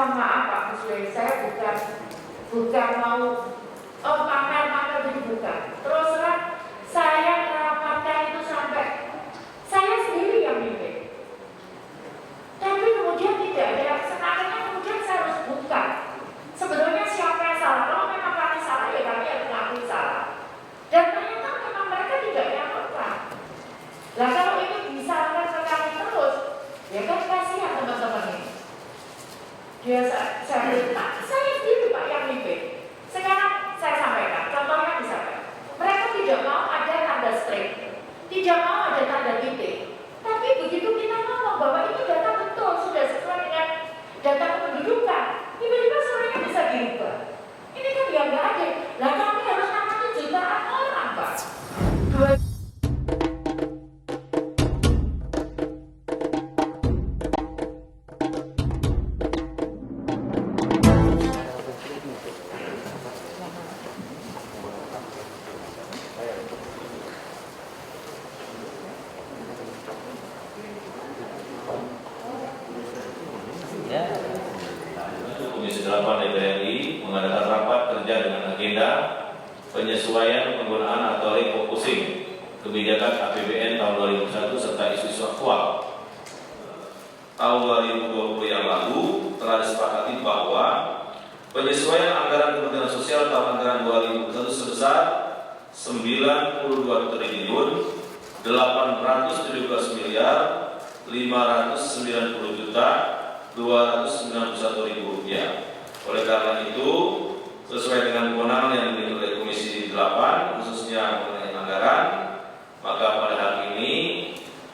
mohon maaf Pak Muslim, saya bukan mau pamer-pamer itu bukan. Terus terang saya merapatkan itu sampai saya sendiri yang mimpin. Tapi kemudian tidak ada, sekarangnya kemudian saya harus buka. Sebenarnya siapa yang salah? Kalau memang kami salah ya kami harus mengakui salah. Dan ternyata memang mereka tidak nyatakan. Nah kalau ini disalahkan ke kami terus, ya kan kasihan teman-teman ini. Dia saya sendiri Pak yang mimpin. Sekarang saya sampaikan, contohnya misalkan, mereka tidak mau ada tanda strike, tidak mau ada tanda titik. Tapi begitu kita ngomong bahwa itu data betul, sudah sesuai dengan data kependudukan, tiba-tiba semuanya bisa diubah. Ini kan yang nggak adil. Nah kami harus nangani jutaan orang Pak. Komisi 8 DPR RI mengadakan rapat kerja dengan agenda penyesuaian penggunaan atau refocusing kebijakan APBN tahun 2021 serta isu-isu aktual. Tahun 2020 yang lalu telah disepakati bahwa penyesuaian anggaran Kementerian Sosial tahun anggaran 2021 sebesar 92 triliun 817 miliar 590 juta 291.000 rupiah. Oleh karena itu, sesuai dengan kewenangan yang dimiliki oleh Komisi 8, khususnya mengenai anggaran, maka pada hari ini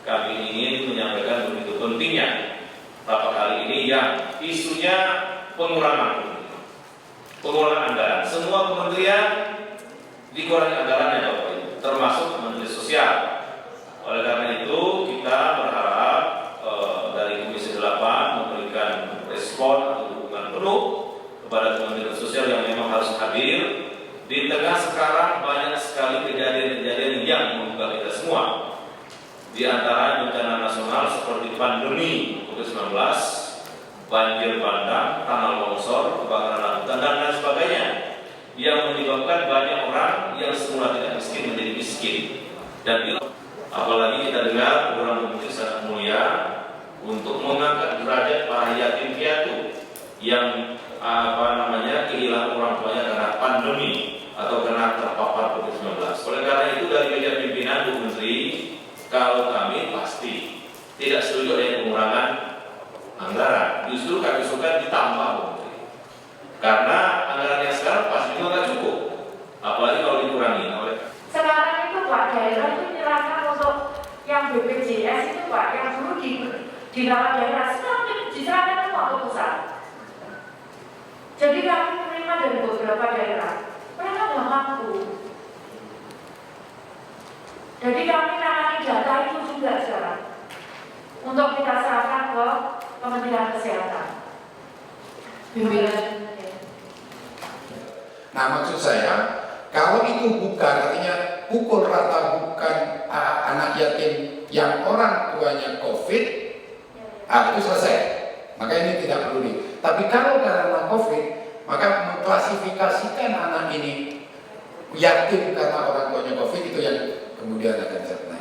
kami ingin menyampaikan begitu pentingnya rapat kali ini yang isunya pengurangan anggaran. Semua kementerian dikurangi anggarannya Bapak Ibu, termasuk Menteri Sosial. Oleh karena itu, kita berharap dari Komisi 8 memberikan respon atau dukungan penuh kepada Kementerian Sosial yang memang harus hadir di tengah sekarang banyak sekali kejadian-kejadian yang membuka kita semua. Di antara bencana nasional seperti pandemi COVID-19, banjir bandang, tanah longsor, kebakaran hutan dan lain sebagainya yang menyebabkan banyak orang yang semula tidak miskin menjadi miskin. Dan apalagi kita dengar program Menteri sangat mulia untuk mengangkat derajat para yatim piatu yang kehilangan orang tuanya karena pandemi atau karena terpapar COVID-19. Oleh karena itu dari meja pimpinan Bu Menteri, kalau kami pasti tidak setuju dengan pengurangan anggaran. Justru kami suka ditambah Bu Menteri. Karena anggaran yang sekarang pasti juga nggak cukup, apalagi kalau dikurangi. Sekarang itu Pak, daerah itu menyerahkan untuk yang BPJS itu Pak, yang dulu dirawat daerah, sekarang diserahkan semua ke pusat. Jadi kami menerima dari beberapa daerah, mereka nggak mampu. Jadi kami menangani data itu juga sekarang untuk kita serahkan ke Kementerian Kesehatan. Nah maksud saya, kalau itu bukan, artinya pukul rata bukan anak yatim yang orang tuanya COVID, itu selesai. Maka ini tidak perlu di. Tapi kalau karena COVID, maka mengklasifikasikan anak ini yatim karena orang tuanya COVID itu yang kemudian akan disertai.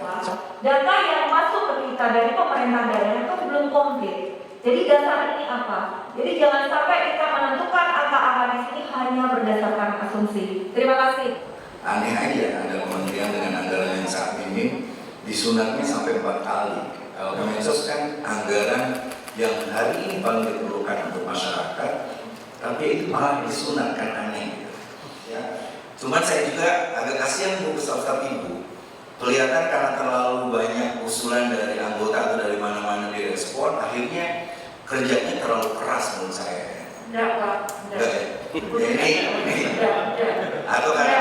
Data yang masuk ke kita dari pemerintah daerah itu belum komplit. Jadi dasar ini apa? Jadi jangan sampai kita menentukan angka-angka di sini hanya berdasarkan asumsi. Terima kasih. Aneh aja ada kementerian dengan anggaran yang saat ini disunatnya sampai 4 kali. Kalau Kemensos kan anggaran yang hari ini paling diperlukan untuk masyarakat, tapi itu malah disunatkan, aneh. Ya. Cuman saya juga agak kasihan Bu Ustaz Ibu. Kelihatan karena terlalu banyak usulan dari anggota atau dari mana-mana direspon, akhirnya kerjanya terlalu keras menurut saya. Enggak Pak. Ini atau karena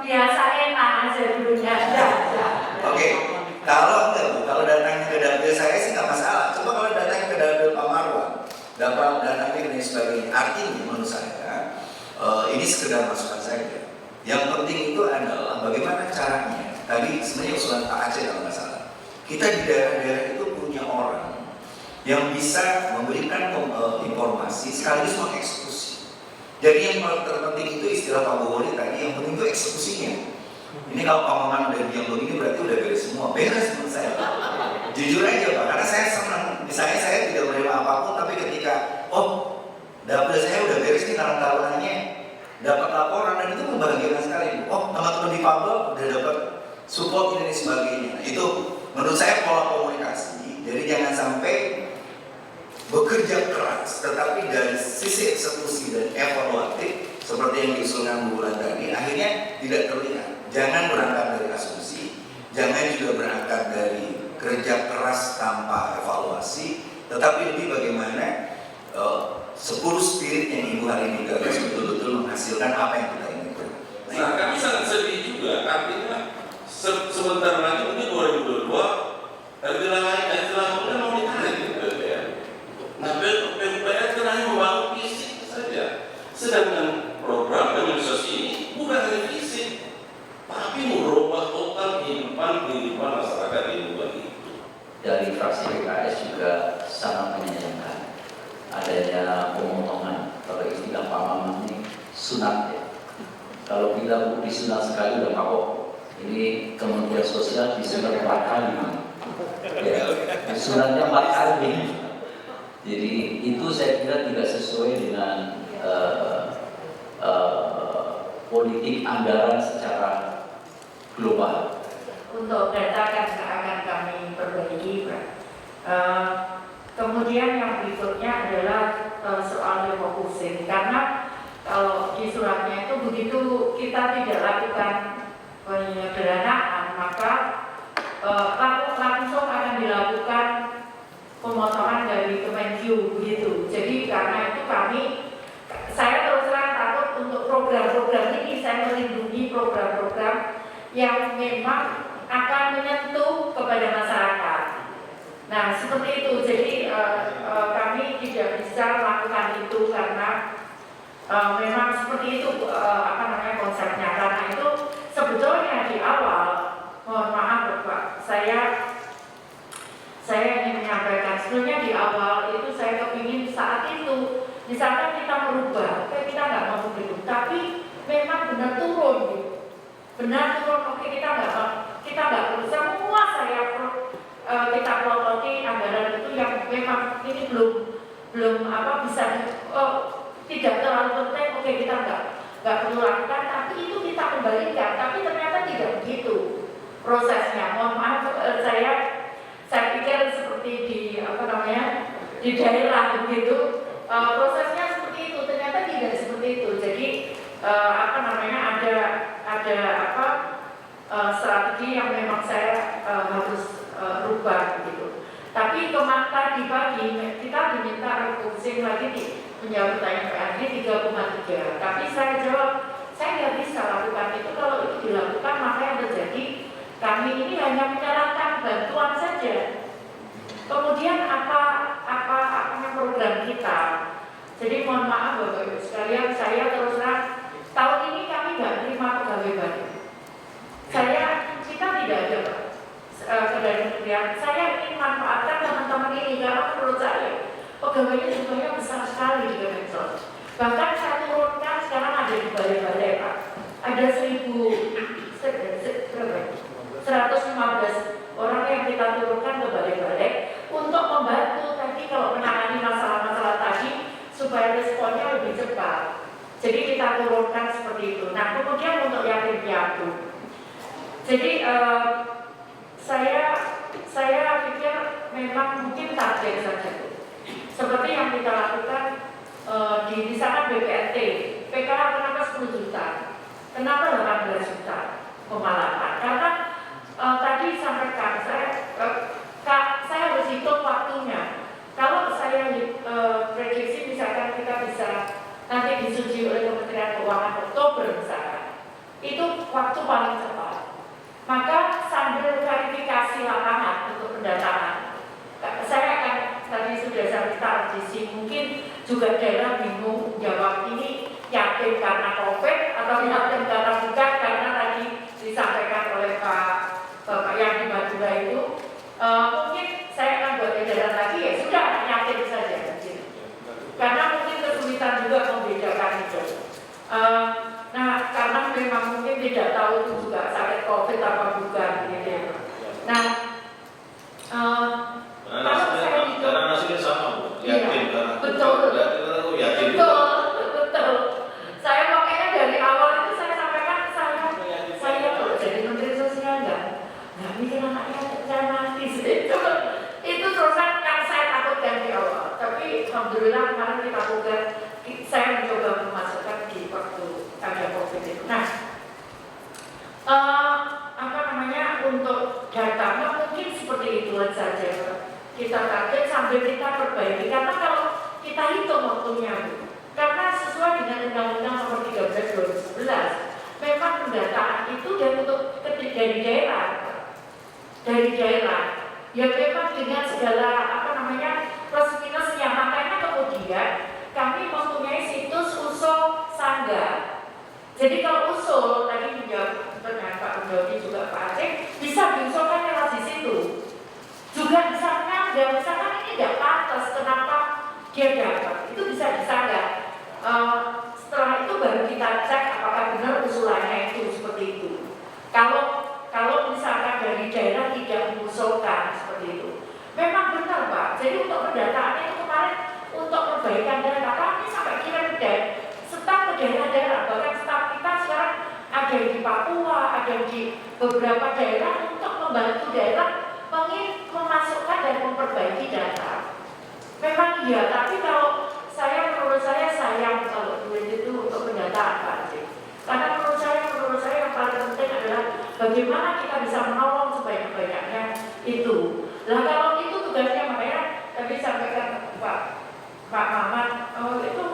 biasa enak aja dulunya. Oke, kalau enggak Bu, kalau datangnya ke dapil saya sih nggak masalah. Coba kalau datangnya ke dapil Pak Marwan, datangnya dan sebagainya. Artinya menurut saya ini sekedar masukan saja. Yang penting itu adalah bagaimana caranya. Tadi sebenarnya usulan Pak Aceh kalau nggak salah. Kita di daerah-daerah itu punya orang yang bisa memberikan informasi informasi sekaligus mengeksekusi. Jadi yang paling terpenting itu istilah Pak Bowoli tadi, yang penting itu eksekusinya. Ini kalau Pak Maman udah diam begini berarti udah beres semua. Beres menurut saya. Jujur aja Pak, karena saya senang. Misalnya saya tidak menerima apapun, tapi ketika dapil saya udah beres nih tarung-tarungannya, dapat laporan, dan itu membahagiakan sekali. Teman-teman di Pablo udah dapat support ini dan sebagainya. Nah, itu menurut saya pola komunikasi. Jadi jangan sampai bekerja keras, tetapi dari sisi eksekusi dan evaluatif seperti yang diusulkan Bu Bulan tadi, akhirnya tidak terlihat. Jangan berangkat dari asumsi, jangan juga berangkat dari kerja keras tanpa evaluasi, tetapi lebih bagaimana 10 spirit yang Ibu hari ini gagas betul-betul menghasilkan apa yang kita inginkan. Nah, kami sangat sedih juga, artinya sebentar lagi mungkin 2022 RT Lamongan mau ditarik ke PUPR. Nah, PUPR kan hanya membangun fisik saja, sedangkan program Kemensos ini bukan hanya fisik, tapi merubah total kehidupan masyarakat di luar itu. Dari fraksi PKS juga sangat menyayangkan adanya pemotongan, kalau istilah Pak Maman ini sunat ya. Kalau kita disunat sekali udah kapok. Ini Kementerian Sosial disunat 4 kali. Ya, sunatnya 4 kali. Jadi itu saya kira tidak sesuai dengan politik anggaran secara global. Untuk data kan akan kami perbaiki, Pak. Kemudian yang berikutnya adalah soal refocusing, karena kalau di suratnya itu begitu kita tidak lakukan penyederhanaan, maka langsung akan dilakukan pemotongan dari Kemenkyu begitu. Jadi karena itu saya terus terang takut untuk program-program ini, saya melindungi program-program yang memang akan menyentuh kepada masyarakat. Nah, seperti itu. Jadi kami tidak bisa melakukan itu karena memang seperti itu konsepnya. Karena itu sebetulnya di awal, mohon maaf Pak, saya ingin menyampaikan sebetulnya di awal itu saya kepingin saat itu misalkan kita merubah, kita nggak mau begitu, tapi memang benar turun gitu. Benar turun, oke, kita nggak perlu semua kita plototi anggaran itu yang memang ini belum bisa tidak terlalu penting, oke, kita nggak perlu lakukan, tapi itu kita kembalikan, tapi ternyata tidak begitu prosesnya. Mohon maaf, saya pikir seperti di daerah begitu, prosesnya seperti itu, ternyata tidak seperti itu. Jadi ada strategi yang memang saya harus rubah gitu. Tapi tadi pagi kita diminta refocusing lagi menjawab pertanyaan PRD 3,3. Tapi saya jawab, saya nggak bisa lakukan itu. Kalau itu dilakukan maka yang terjadi kami ini hanya menyarankan bantuan saja. Kemudian apa program kita? Jadi mohon maaf Bapak Ibu sekalian, saya terus terang tahun ini kami nggak terima pegawai baru. Kita tidak ada kementerian. Saya ingin manfaatkan teman-teman ini karena menurut saya pegawainya jumlahnya besar sekali di Kemensos. Bahkan saya turunkan sekarang ada di balai-balai Pak. Ada 1.115 orang yang kita turunkan ke balai-balai untuk membantu tadi kalau menangani masalah-masalah tadi supaya responnya lebih cepat. Jadi kita turunkan seperti itu. Nah, kemudian untuk yatim piatu. Jadi saya pikir memang mungkin target saja. Seperti yang kita lakukan di sana BPNT, PKH kenapa 10 juta? Kenapa 18 juta pemalakan? Karena tadi sampaikan saya harus hitung waktunya. Kalau saya prediksi misalkan kita bisa nanti disetujui oleh Kementerian Keuangan Oktober misalkan, itu waktu paling cepat. Maka sambil verifikasi lapangan untuk pendataan, saya akan tadi sudah saya minta audisi, mungkin juga daerah bingung jawab ini yakin karena COVID atau yakin karena bukan, karena tadi disampaikan oleh Bapak yang di Madura itu mungkin saya akan buat edaran lagi, ya sudah yakin saja. Karena Nah, karena memang mungkin tidak tahu itu juga sakit COVID apa bukan gitu. Nah, kalau saya itu karena nasibnya sama Bu, yakin iya, kan? betul. Yakin. Betul. Saya makanya dari awal itu saya sampaikan saya kalau jadi Menteri Sosial nggak mikir anaknya saya mati sih. Itu terusan yang saya takutkan di awal. Tapi alhamdulillah kemarin kita buka, saya mencoba memasukkan di waktu ada COVID itu. Nah, apa namanya, untuk data mungkin seperti itu saja. Kita target sambil kita perbaiki, karena kalau kita hitung waktunya, karena sesuai dengan Undang-Undang Nomor 13 2011, memang pendataan itu dari daerah, ya memang dengan segala apa namanya plus minusnya. Makanya kemudian kami mempunyai situs usul Sangga. Jadi kalau usul tadi menjawab dengan Pak Budi juga Pak Aceh, bisa diusulkan lewat di situ. Juga bisa mengambil, misalkan ini tidak pantas, kenapa dia dapat, itu bisa disanggah. Setelah itu baru kita cek apakah benar usulannya itu seperti itu. Kalau misalkan dari daerah tidak mengusulkan seperti itu, memang benar Pak. Jadi untuk pendataan itu kemarin untuk perbaikan data kami sampai kirim staf ke daerah-daerah, bahkan staf kita sekarang ada di Papua, ada di beberapa daerah untuk membantu daerah memasukkan dan memperbaiki data. Memang iya, tapi kalau menurut saya sayang kalau duit itu untuk pendataan Pak Aceh. Karena menurut saya yang paling penting adalah bagaimana kita bisa menolong sebanyak-banyaknya itu. Nah kalau itu tugasnya, makanya tadi sampaikan Pak Maman, itu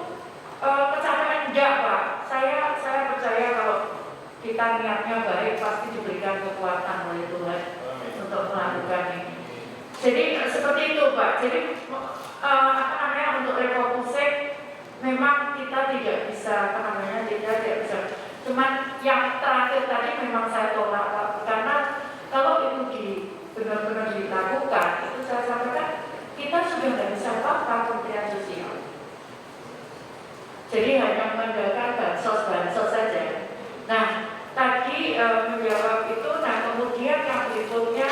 kecapean enggak Pak. Saya percaya kalau kita niatnya baik pasti diberikan kekuatan oleh Tuhan untuk melakukan ini. Jadi seperti itu Pak. Jadi untuk refocusing memang kita tidak bisa tidak bisa. Cuman yang terakhir tadi memang saya tolak Pak, karena kalau itu benar-benar dilakukan, itu saya sampaikan kita sudah tidak bisa apa-apa Kementerian Sosial. Jadi hanya mengandalkan bansos saja. Nah, tadi menjawab itu, nah kemudian yang berikutnya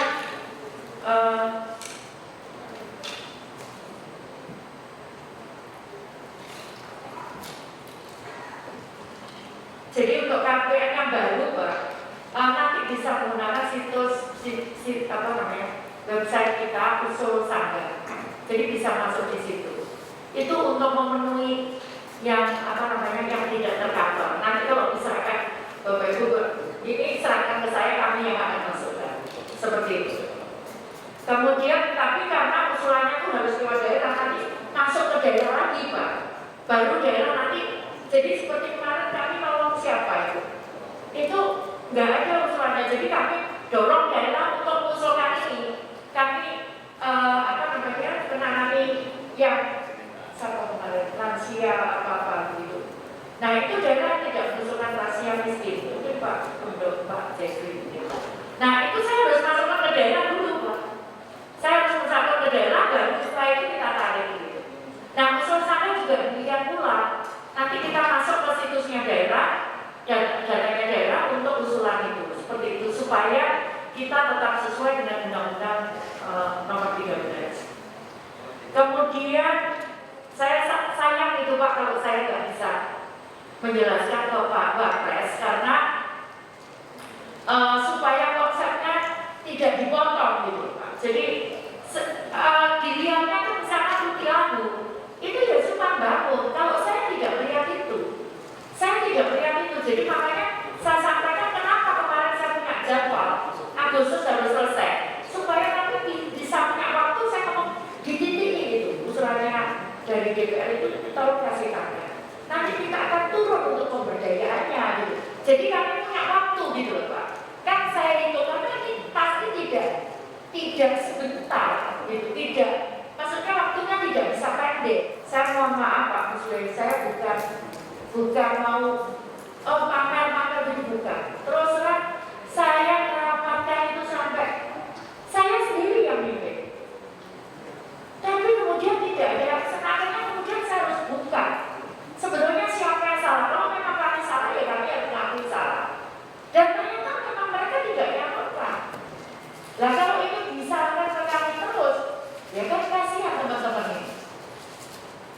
jadi untuk KPN yang baru Pak, nanti bisa menggunakan situs website kita usul Sangga. Jadi bisa masuk di situ. Itu untuk memenuhi yang yang tidak tercover. Nanti kalau misalkan Bapak Ibu ini serahkan ke saya, kami yang akan masukkan. Seperti itu. Kemudian tapi karena usulannya itu harus lewat daerah, nanti masuk ke daerah lagi Pak. Baru daerah nanti, jadi seperti kemarin kami nolong siapa itu? Itu nggak ada usulannya. Jadi kami dorong daerah untuk mengusulkan ini. Kami menangani yang lansia apa gitu. Nah itu daerah tidak mengusulkan lansia miskin. Itu Pak Jeffrey. Nah itu saya harus masukkan ke daerah dulu Pak. Saya harus masukkan ke daerah, baru setelah itu kita tarik gitu. Nah usul saya juga demikian pula. Nanti kita masuk ke situsnya daerah, datanya daerah untuk usulan itu. Seperti itu supaya kita tetap sesuai dengan Undang-Undang Nomor 13. Kemudian saya sayang itu Pak kalau saya nggak bisa menjelaskan ke Pak Wapres karena supaya konsepnya tidak dipotong gitu Pak. Jadi dilihatnya itu misalkan Mutiara itu ya cuma bangun. Kalau saya tidak melihat itu, jadi makanya saya sampaikan kenapa kemarin saya punya jadwal Agustus harus selesai supaya nanti di samping waktu saya ngomong di titik itu usulannya dari DPR itu tolong kasih kami. Nanti kita akan turun untuk pemberdayaannya gitu. Jadi kami punya waktu gitu loh Pak. Kan saya itu karena ini pasti tidak sebentar gitu, tidak. Maksudnya waktunya tidak bisa pendek. Saya mohon maaf Pak Muslim, saya bukan mau pamer itu bukan. Terus saya merapatkan itu sampai saya sendiri yang mimpin. Tapi kemudian tidak ada, sekarang kemudian saya harus buka. Sebenarnya siapa yang salah? Kalau memang kami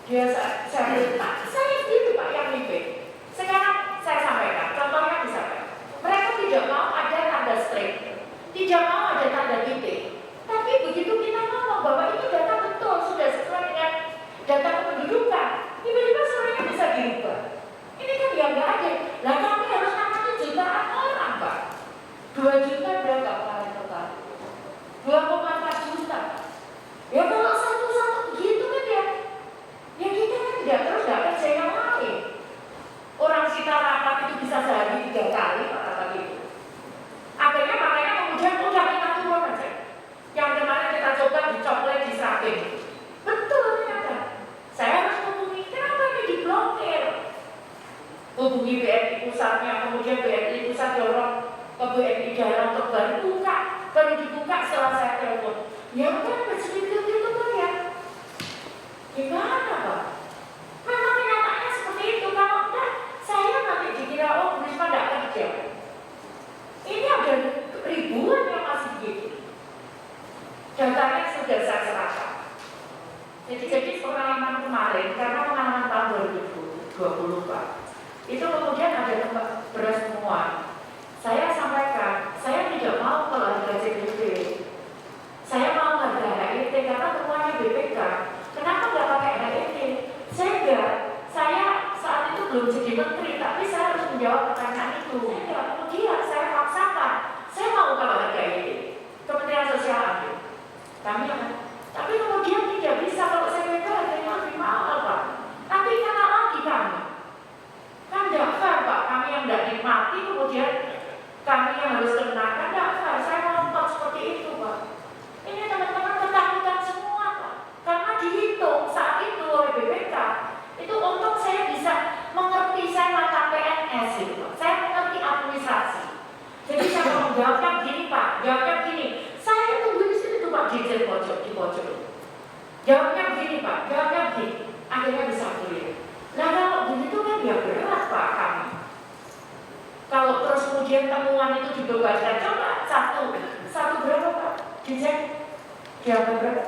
saya bilang, Pak, saya sendiri Pak yang libat. Sekarang saya sampaikan, contohnya misalkan, mereka tidak mau ada tanda strike, tidak mau ada tanda titik. Tapi begitu kita ngomong bahwa itu data betul, sudah sesuai dengan data kependudukan, tiba-tiba semuanya bisa dirubah. Ini kan yang nggak adil. Lah kami harus nangani jutaan orang Pak. 2 juta berapa kemarin total? 2,4 juta. Ya kalau satu-satu begitu kan ya kita kan tidak terus nggak kerja yang lain. Orang kita rapat itu bisa sehari 3 kali Pak rapat itu. Akhirnya makanya kemudian udah kita turun aja. Yang kemarin kita coba dicoklat diserahin. Betul ternyata. Saya harus hubungi, kenapa ini diblokir? Hubungi BNI pusatnya, kemudian BNI pusat dorong ke BNI daerah untuk baru dibuka setelah saya telepon. Ya kan begitu gitu Pak ya. Gimana Pak? Memang kenyataannya seperti itu. Kalau enggak, saya nanti dikira Bu Risma tidak kerja. Ini ada ribuan yang masih gitu. Datanya sudah saya serahkan. Jadi pengalaman kemarin, karena pengalaman tahun 2020 Pak, itu kemudian ada tempat beras semua. Saya sampaikan, saya tidak mau kalau harga CPP. Saya mau harga HIT karena semuanya BPK. Kenapa nggak pakai HIT? Saya saat itu belum jadi menteri, tapi saya harus menjawab pertanyaan itu. Kemudian saya paksakan, saya mau kalau harga HIT. Kementerian Sosial ambil. Kami akan. Tapi kemudian tidak bisa kalau CPP harganya lebih mahal Pak. Tapi karena lagi kami. Kan tidak fair Pak, kami yang tidak nikmati kemudian kami yang harus kenakan, tidak fair. Saya ngomong seperti itu Pak. Ini teman-teman ketakutan semua Pak. Karena dihitung saat itu oleh BPK, itu untuk saya bisa mengerti, saya mata PNS gitu Pak. Saya mengerti administrasi. Jadi saya mau jawabnya begini Pak, jawabnya begini. Saya tunggu di sini tuh Pak, di pojok. Jawabnya begini Pak, jawabnya begini. Akhirnya bisa clear. Nah kalau begitu kan ya berat Pak kami. Kalau terus kemudian temuan itu dibebankan, coba satu berapa Pak? Dicek, berapa?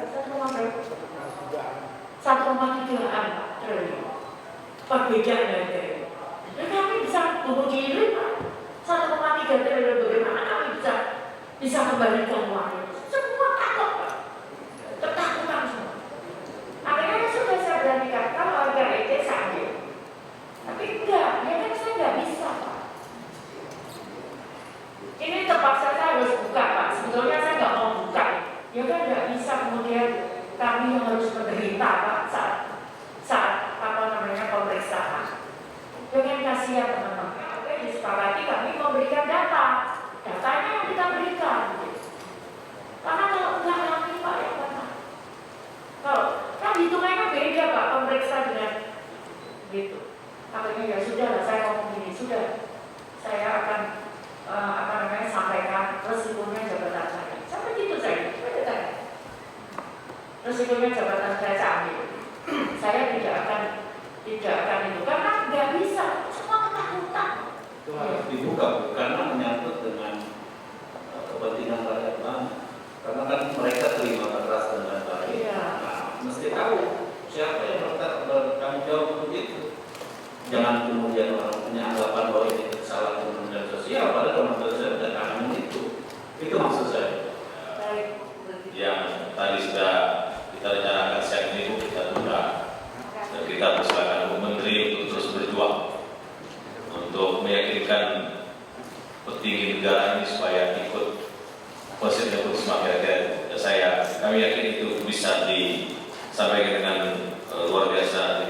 1,3 triliun. Perbedaan dari. Dan kami bisa bunuh diri Pak. 1,3 triliun bagaimana kami bisa kembalikan uang itu? Semua takut Pak. Ketakutan semua. Akhirnya sudah saya beranikan kalau harga itu saya ambil. Tapi enggak, ya kan saya enggak bisa Pak. Ini terpaksa saya harus buka Pak. Sebetulnya saya enggak mau buka. Ya kan enggak bisa kemudian kami yang harus menderita Pak saat pemeriksaan. Dengan kasihan teman-teman. Oke, disepakati kami memberikan data. Datanya yang kita berikan. Karena kalau enggak kami Pak yang mana? Kalau kan hitungannya beda Pak, pemeriksa dengan gitu. Akhirnya ya sudah lah, saya ngomong gini, sudah saya akan sampaikan resikonya jabatan saya. Sampai gitu saya tanya. Resikonya jabatan saya ambil. Saya tidak akan itu karena nggak bisa, semua ketakutan. Itu harus dibuka karena menyangkut dengan kepentingan rakyat banget. Karena kan mereka terima keras dengan baik. Iya. Nah, mesti tahu siapa yang bertanggung jawab untuk itu. Jangan kemudian orang punya anggapan bahwa ini kesalahan Kementerian Sosial, padahal Kementerian Sosial tidak akan itu. Itu maksud saya. Yang tadi sudah kita rencanakan siang ini kita tunda dan kita persilakan Bu Menteri untuk terus berjuang untuk meyakinkan petinggi negara ini supaya ikut positif semakin kami yakin itu bisa disampaikan dengan luar biasa